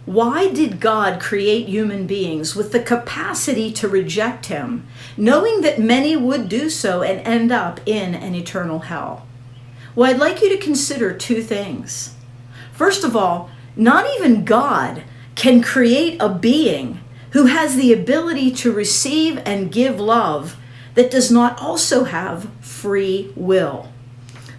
Why did God create human beings with the capacity to reject him, knowing that many would do so and end up in an eternal hell? Well, I'd like you to consider two things. First of all, not even God can create a being who has the ability to receive and give love that does not also have free will.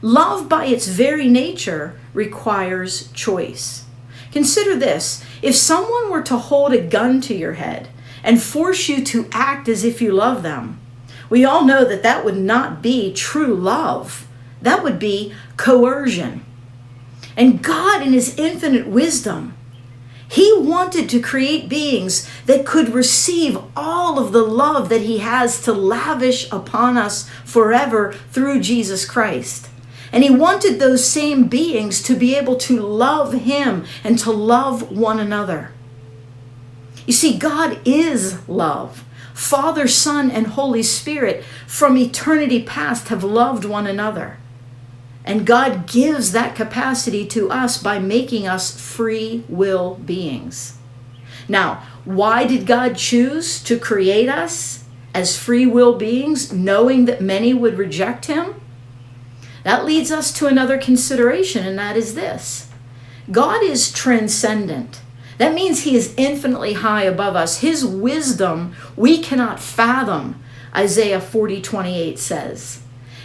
Love, by its very nature, requires choice. Consider this. If someone were to hold a gun to your head and force you to act as if you love them, we all know that that would not be true love. That would be coercion. And God, in his infinite wisdom, he wanted to create beings that could receive all of the love that he has to lavish upon us forever through Jesus Christ. And he wanted those same beings to be able to love him and to love one another. You see, God is love. Father, Son, and Holy Spirit from eternity past have loved one another. And God gives that capacity to us by making us free will beings. Now, why did God choose to create us as free will beings, knowing that many would reject him? That leads us to another consideration, and that is this. God is transcendent. That means he is infinitely high above us. His wisdom we cannot fathom, Isaiah 40:28 says.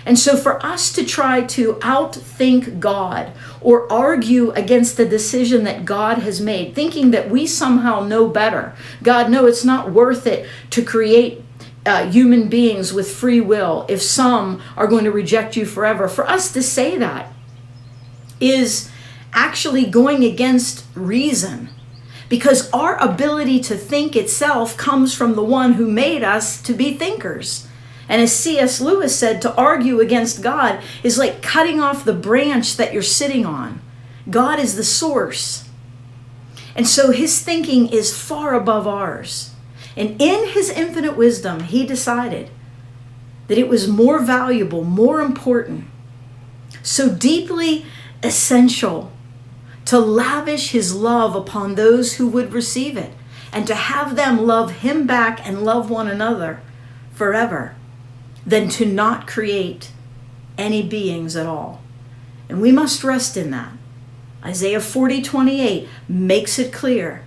And so for us to try to outthink God or argue against the decision that God has made, thinking that we somehow know better, God, no, it's not worth it to create human beings with free will if some are going to reject you forever. For us to say that is actually going against reason, because our ability to think itself comes from the one who made us to be thinkers. And as C.S. Lewis said, to argue against God is like cutting off the branch that you're sitting on. God is the source. And so his thinking is far above ours. And in his infinite wisdom, he decided that it was more valuable, more important, so deeply essential to lavish his love upon those who would receive it and to have them love him back and love one another forever, than to not create any beings at all. And we must rest in that. Isaiah 40:28 makes it clear